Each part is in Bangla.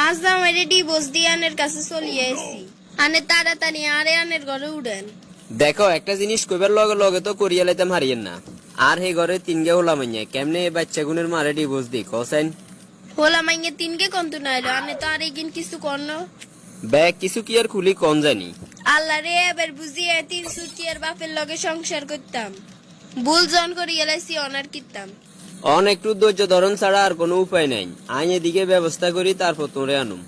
আজ আমার ডিভোর্স দিয়ে আনের কাছে চলিয়ে এসি আনে তাড়াতাড়ি আরে আনের ঘরে উঠেন। দেখো একটা জিনিস কইবার লগে লগে তো করিয়া লাইতাম হারিয়েন না। আর হে ঘরে তিনগে হলাম কেমনে এই বাচ্চা গুনের মারে ডিভোর্স দি কসাইন হোলা মাইয়ে তিনকে কন্তু নাইলো আনে তো আর এগিন কিছু করন ব্যাগ কিছু কি আর খুলি কোন জানি। আল্লাহ রে এবার বুঝিয়ে 3 সুটকিয়ার বাপের লগে সংসার করতাম ভুল জন করে এলাইছি অনার কিতাম। অন একটু ধৈর্য ধরন ছাড়া আর কোনো উপায় নাই। আইন এদিকে ব্যবস্থা করি তারপর তোরে আনুম।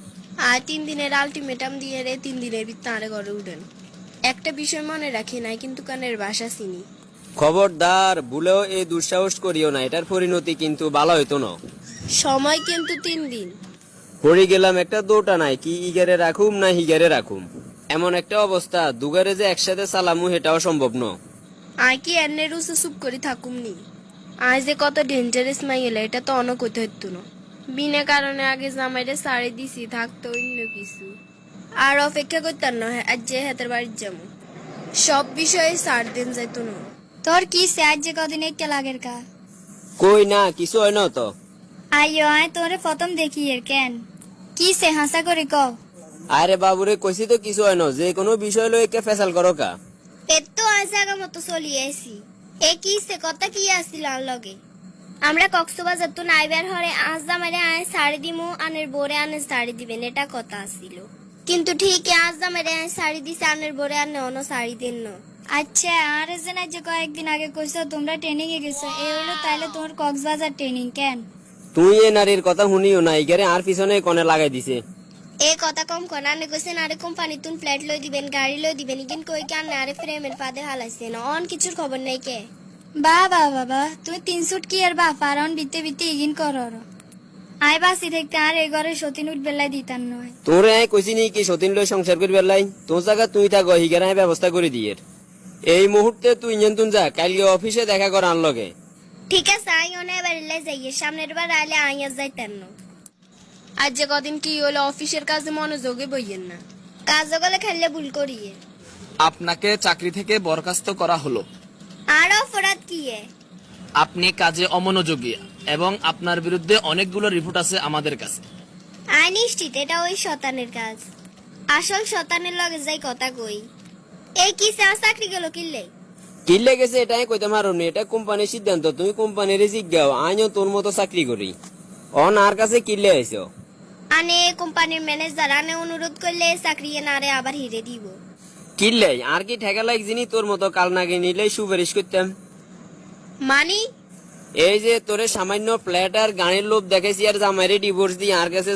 আর 3 দিনের আলটিমেটাম দিয়ে রে 3 দিনের ভিতর আরে ঘরে উঠেন। একটা বিষয় মনে রাখি নাই কিন্তু কানের ভাষা চিনি। খবরদার ভুলেও এই দুঃসাহস করিও না, এটার পরিণতি কিন্তু ভালো হইতো না। সময় কিন্তু 3 দিন। পড়ে গেলাম একটা দোটা নাই কি ইগারে রাখুম না হিগারে রাখুম, এমন একটা অবস্থা দুগারে যে একসাথে চালামু সেটাও সম্ভব ন। আয় কি এনে রুসে চুপ করে থাকুমনি। আয় যে কত ডেঞ্জারাস মাইয়েলা এটা তো অনেক হইতে হইতো না। বিনা কারণে আগে জামাইরে সাড়ে দিছি থাকতো অন্য কিছু আর অপেক্ষা করতাম না আজ যে হাতের বাড়ির যাবো সব বিষয়ে ছাড় দিন যাইতো না। তোর কি সে আজ যে কদিন একটা লাগের কা কই না কিছু হয় না তো। আইও আয় তোরে প্রথম দেখি এর কেন কি সে হাসা করে ক। আরে বাবুরে কইছি তো কিছু হয় না, যে কোনো বিষয় লই কে ফেসাল করো কা। পেট তো আজ আগা মতো চলিয়ে আইছি। এ কি সে কথা কি আসছিল আর লগে আমরা কক্সবাজার তো নাইবার হরে আজ জামাইরে আয় শাড়ি দিমু আনের বোরে আনে শাড়ি দিবেন এটা কথা আসছিল কিন্তু ঠিক আজ জামাইরে আয় শাড়ি দিছে আনের বোরে আনে অন্য শাড়ি দেন না। আচ্ছা আর যেন যে কয়েকদিন আগে কইছো তোমরা ট্রেনিং এ গেছো এই হলো তাইলে তোমার কক্সবাজার ট্রেনিং কেন। তুই এ নারীর কথা শুনিও না, ইগারে আর পিছনে কোনে লাগাই দিছে। এ কথা কম কনা আনে কইছেন আরে কোম্পানি তুন ফ্ল্যাট লই দিবেন গাড়ি লই দিবেন ইগেন কই কেন আরে প্রেমের ফাদে হালাইছেন অন কিছুর খবর নাই কে। বাবা বাবা তুমি 3 সুট কি আর বা ফারন বিতে বিতে ইগিন করর আই বাসি দেখতে আর এই ঘরে সতীন উঠ বেলাই দিতান নয়। তোরে আই কইছি নি কি সতীন লই সংসার করবি লাই, তোর জায়গা তুই থাক হিগারে ব্যবস্থা করে দিয়ে। এই মুহূর্তে তুই ইঞ্জন তুন যা, কালকে অফিসে দেখা কর আন লগে। ঠিক আছে আই ওনে বাড়িলে যাইয়ে সামনের বার আইলে আইয়া যাইতান না। আজ যে কদিন কি হলো অফিসের কাজে মনোযোগে বইয়েন না। কাজ গলে খেললে ভুল করিয়ে আপনাকে চাকরি থেকে বরখাস্ত করা হলো। আর অপরাধ কি এ? আপনি কাজে অমনোযোগী এবং আপনার বিরুদ্ধে অনেকগুলো রিপোর্ট আছে আমাদের কাছে। আই নিশ্চিত এটা ওই শতানের কাজ। আসল শতানের লগে যাই কথা কই। এই কি চাকরি গেল কিনলে কিল্লে গেছে এটাই কইতে মারুনি, এটা কোম্পানির সিদ্ধান্ত। তুমি কোম্পানির জিজ্ঞাও আইনও তোর মতো চাকরি করি অন আর কাছে কিল্লে আইছো। আনে কোম্পানির ম্যানেজার আনে অনুরোধ করলে চাকরি নারে আবার হিরে দিব। কিল্লে আর কি ঠেকা লাগ যিনি তোর মতো কাল নাগে নিলে সুপারিশ করতাম। মানি এই যে তোরে সামান্য ফ্ল্যাট আর গাড়ির লোভ দেখেছি আর জামাইরে ডিভোর্স দিয়ে আর কাছে